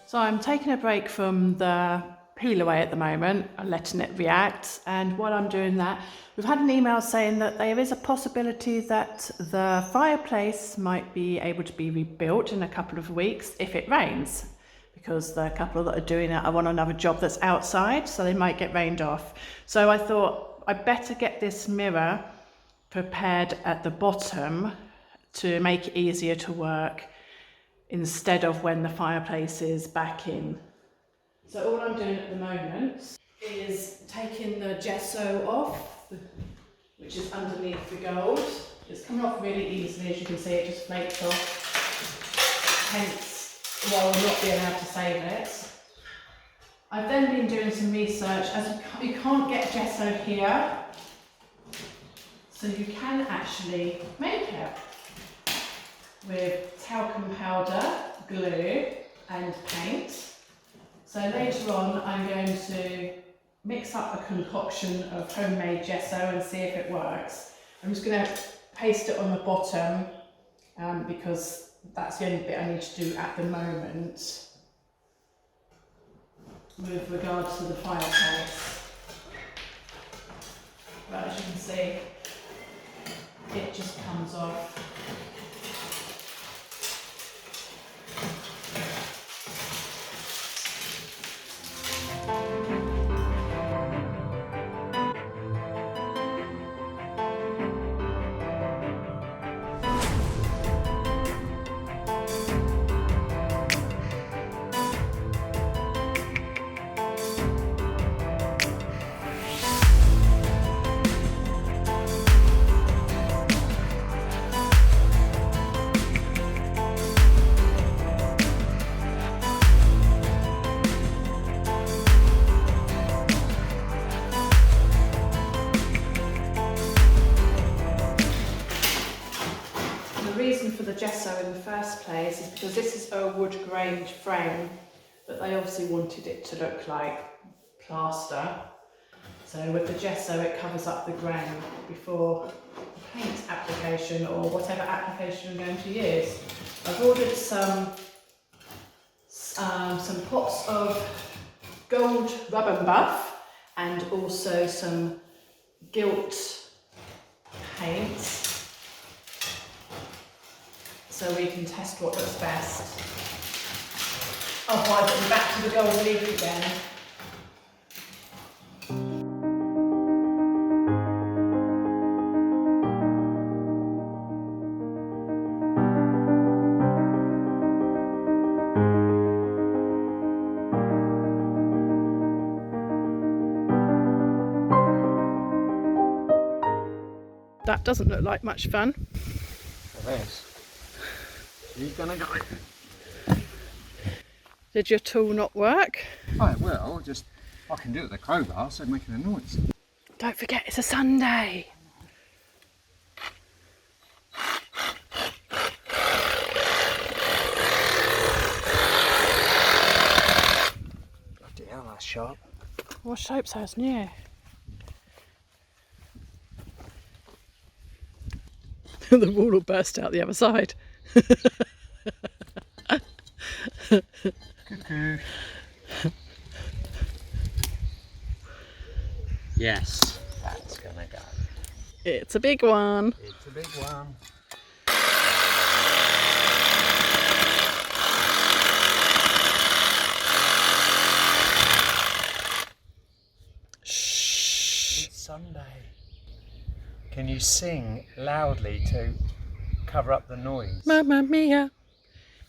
So I'm taking a break from the peel away at the moment, I'm letting it react, and while I'm doing that, we've had an email saying that there is a possibility that the fireplace might be able to be rebuilt in a couple of weeks if it rains, because the couple that are doing it are on another job that's outside, so they might get rained off. So I thought I'd better get this mirror prepared at the bottom to make it easier to work instead of when the fireplace is back in. So all I'm doing at the moment is taking the gesso off, which is underneath the gold. It's coming off really easily, as you can see, it just flakes off, hence why we're not being able to save it. I've then been doing some research, as you can't get gesso here, so you can actually make it with talcum powder, glue and paint. So later on I'm going to mix up a concoction of homemade gesso and see if it works. I'm just going to paste it on the bottom because that's the only bit I need to do at the moment with regard to the fireplace. But as you can see, it just comes off. For the gesso in the first place is because this is a wood grained frame, but they obviously wanted it to look like plaster. So with the gesso it covers up the grain before the paint application or whatever application I'm going to use. I've ordered some pots of gold rub and buff and also some gilt paint, so we can test what looks best. Otherwise it'll be back to the gold leaf again. That doesn't look like much fun. Yes. He's gonna go. Did your tool not work? Oh well, just I can do it with the crowbar, so making a noise. Don't forget it's a Sunday. Bloody hell, that's sharp. Well, I hope so, it's new. The wall will burst out the other side. Cuckoo. Yes, that's gonna go. It's a big one. It's a big one. Shh. It's Sunday. Can you sing loudly to cover up the noise? Mamma mia,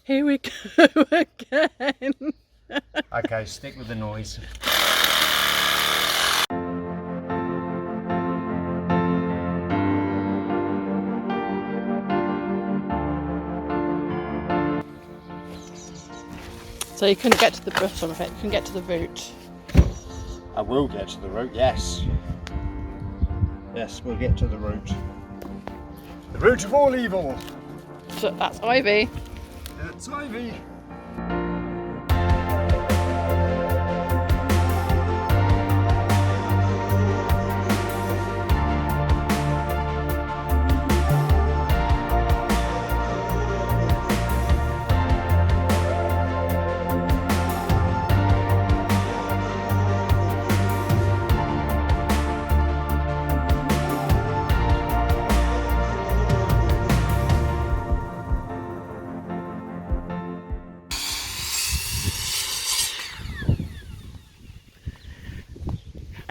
here we go again. Okay, stick with the noise. So you couldn't get to the bottom of it, you can get to the root. I will get to the root, yes. Yes, we'll get to the root. The root of all evil. So that's ivy. That's ivy.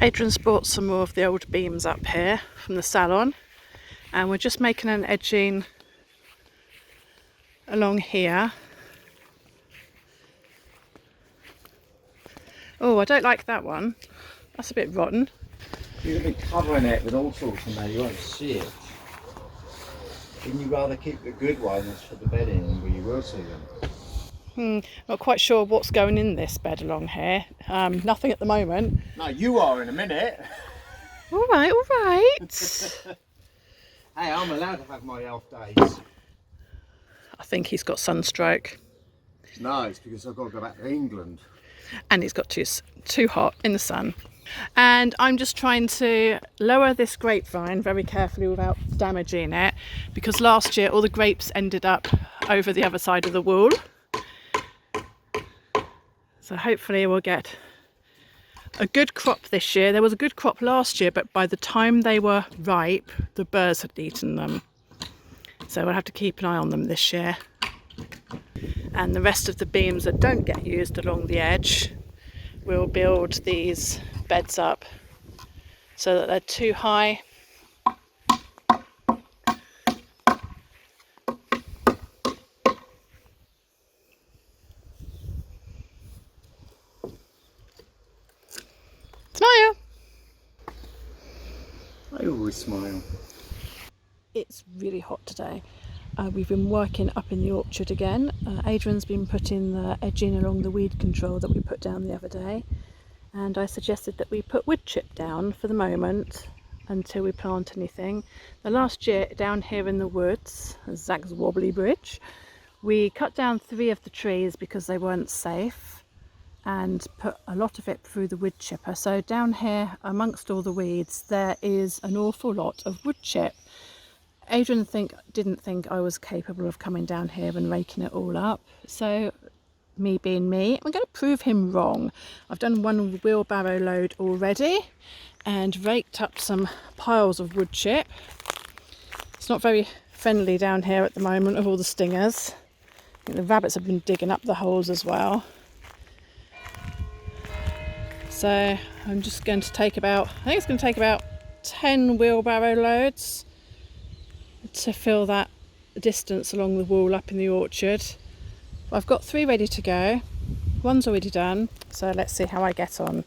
Adrian's brought some more of the old beams up here from the salon, and we're just making an edging along here. Oh, I don't like that one. That's a bit rotten. You're going to be covering it with all sorts in there, you won't see it. Wouldn't you rather keep the good ones for the bedding where you will see them? Not quite sure what's going in this bed along here. Nothing at the moment. No, you are in a minute. All right, all right. Hey, I'm allowed to have my elf days. I think he's got sunstroke. No, it's because I've got to go back to England. And it's got too hot in the sun. And I'm just trying to lower this grapevine very carefully without damaging it, because last year all the grapes ended up over the other side of the wall. So hopefully we'll get a good crop this year. There was a good crop last year, but by the time they were ripe, the birds had eaten them. So we'll have to keep an eye on them this year. And the rest of the beams that don't get used along the edge, we'll build these beds up so that they're too high. Smile! I always smile. It's really hot today. We've been working up in the orchard again. Adrian's been putting the edging along the weed control that we put down the other day, and I suggested that we put wood chip down for the moment until we plant anything. The last year down here in the woods, Zach's wobbly bridge, we cut down 3 of the trees because they weren't safe and put a lot of it through the wood chipper. So down here amongst all the weeds there is an awful lot of wood chip. Adrian didn't think I was capable of coming down here and raking it all up, so me being me, I'm going to prove him wrong. I've done 1 wheelbarrow load already and raked up some piles of wood chip. It's not very friendly down here at the moment with all the stingers. I think the rabbits have been digging up the holes as well. So I'm just going to take I think it's going to take about 10 wheelbarrow loads to fill that distance along the wall up in the orchard. I've got 3 ready to go. 1's already done, so let's see how I get on.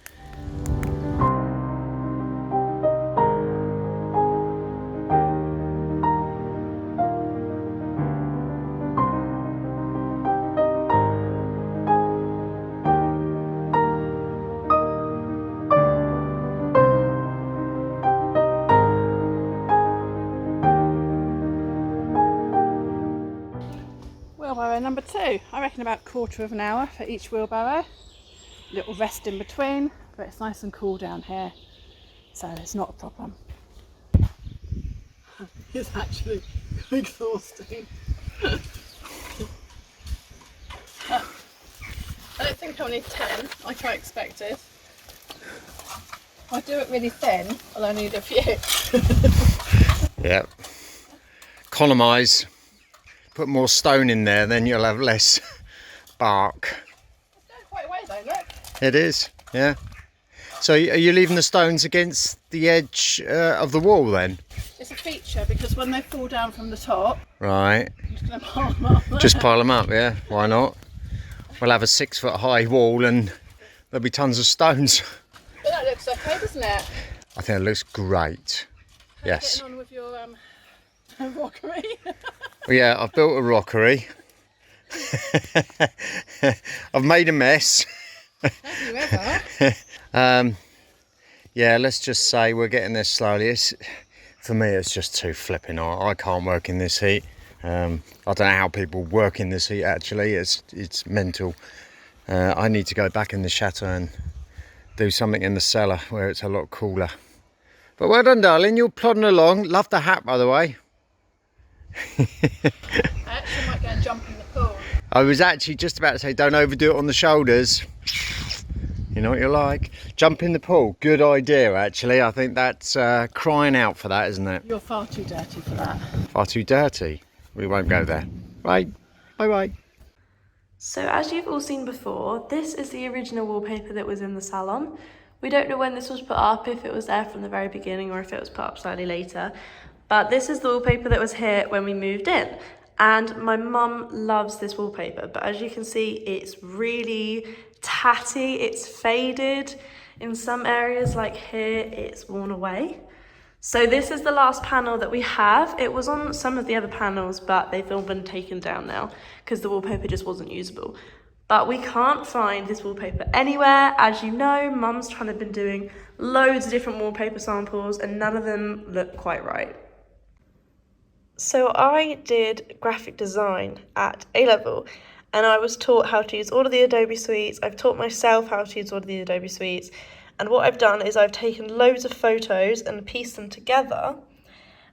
Wheelbarrow number 2. I reckon about 1/4 of an hour for each wheelbarrow. Little rest in between, but it's nice and cool down here, so it's not a problem. It's actually exhausting. I don't think I'll need 10 like I expected. If I do it really thin, I'll only need a few. Yep. Economise. Put more stone in there, then you'll have less bark. It's going quite a way though, look. It is, yeah. So are you leaving the stones against the edge of the wall then? It's a feature because when they fall down from the top, Right. I'm just going to pile them up. Just pile them up, yeah. Why not? We'll have a 6-foot high wall and there'll be tons of stones. But that looks okay, doesn't it? I think it looks great. Yes. Getting on with your rockery. Well, yeah, I've built a rockery. I've made a mess. Have you ever? Yeah, let's just say we're getting there slowly. For me, it's just too flipping hot. I can't work in this heat. I don't know how people work in this heat, actually. It's mental. I need to go back in the chateau and do something in the cellar where it's a lot cooler. But well done, darling. You're plodding along. Love the hat, by the way. I actually might go and jump in the pool. I was actually just about to say, don't overdo it on the shoulders. You know what you're like. Jump in the pool. Good idea, actually. I think that's crying out for that, isn't it? You're far too dirty for that. Far too dirty. We won't go there. Right. Bye-bye. So as you've all seen before, this is the original wallpaper that was in the salon. We don't know when this was put up, if it was there from the very beginning or if it was put up slightly later. But this is the wallpaper that was here when we moved in. And my mum loves this wallpaper, but as you can see, it's really tatty, it's faded. In some areas, like here, it's worn away. So this is the last panel that we have. It was on some of the other panels, but they've all been taken down now because the wallpaper just wasn't usable. But we can't find this wallpaper anywhere. As you know, Mum's kind of been doing loads of different wallpaper samples and none of them look quite right. So I did graphic design at A-level and I was taught how to use all of the Adobe suites. I've taught myself how to use all of the Adobe suites. And what I've done is I've taken loads of photos and pieced them together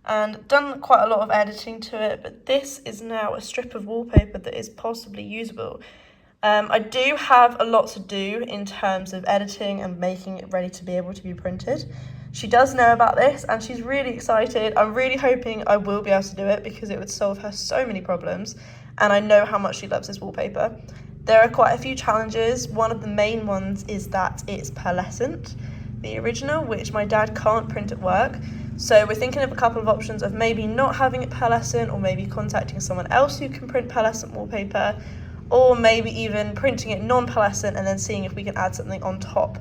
and done quite a lot of editing to it. But this is now a strip of wallpaper that is possibly usable. I do have a lot to do in terms of editing and making it ready to be able to be printed. She does know about this and she's really excited. I'm really hoping I will be able to do it because it would solve her so many problems. And I know how much she loves this wallpaper. There are quite a few challenges. One of the main ones is that it's pearlescent, the original, which my dad can't print at work. So we're thinking of a couple of options of maybe not having it pearlescent or maybe contacting someone else who can print pearlescent wallpaper, or maybe even printing it non-pearlescent and then seeing if we can add something on top,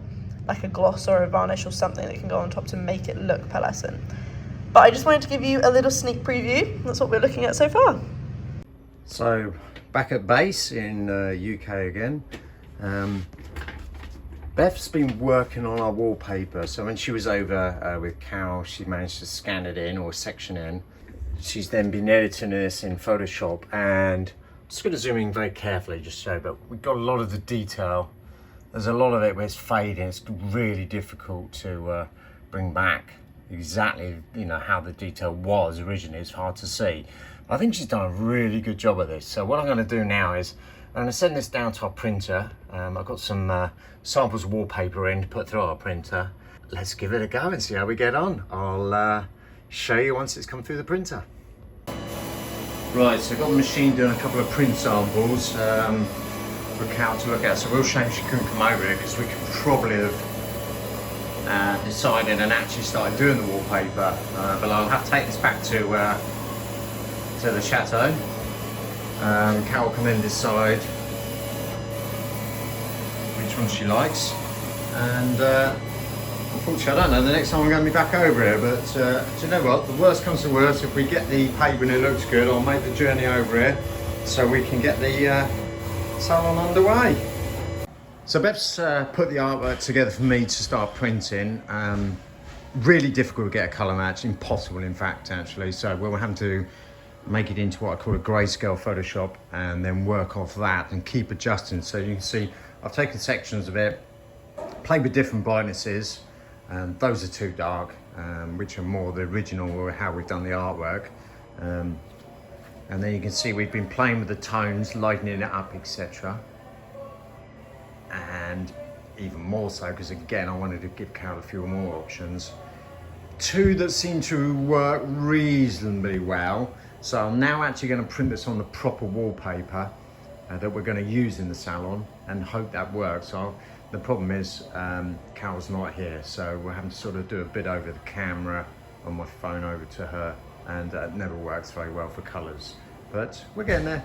like a gloss or a varnish or something that can go on top to make it look pearlescent. But I just wanted to give you a little sneak preview. That's what we're looking at so far. So back at base in UK again. Beth's been working on our wallpaper. So when she was over with Carol, she managed to scan it in or section in. She's then been editing this in Photoshop, and I'm just going to zoom in very carefully just so, but we've got a lot of the detail. There's a lot of it where it's fading. It's really difficult to bring back exactly, you know, how the detail was originally. It's hard to see. I think she's done a really good job of this. So what I'm going to do now is I'm going to send this down to our printer. I've got some samples of wallpaper in to put through our printer. Let's give it a go and see how we get on. I'll show you once it's come through the printer. Right, so I've got the machine doing a couple of print samples for Cal to look at. So real shame she couldn't come over here because we could probably have decided and actually started doing the wallpaper. But I'll have to take this back to the chateau. Cal can then decide which one she likes. And unfortunately, I don't know the next time I'm going to be back over here, but do you know what? The worst comes to worst, if we get the paper and it looks good, I'll make the journey over here so we can get the salon underway. So Beth's put the artwork together for me to start printing. Really difficult to get a colour match, impossible in fact actually, so we're having to make it into what I call a grayscale Photoshop and then work off that and keep adjusting. So you can see I've taken sections of it, played with different brightnesses. Those are too dark, which are more the original or how we've done the artwork. And then you can see we've been playing with the tones, lightening it up, etc. And even more so, because again, I wanted to give Carol a few more options. Two that seem to work reasonably well. So I'm now actually going to print this on the proper wallpaper that we're going to use in the salon and hope that works. So the problem is Carol's not here, so we're having to sort of do a bit over the camera on my phone over to her, and it never works very well for colours, but we're getting there.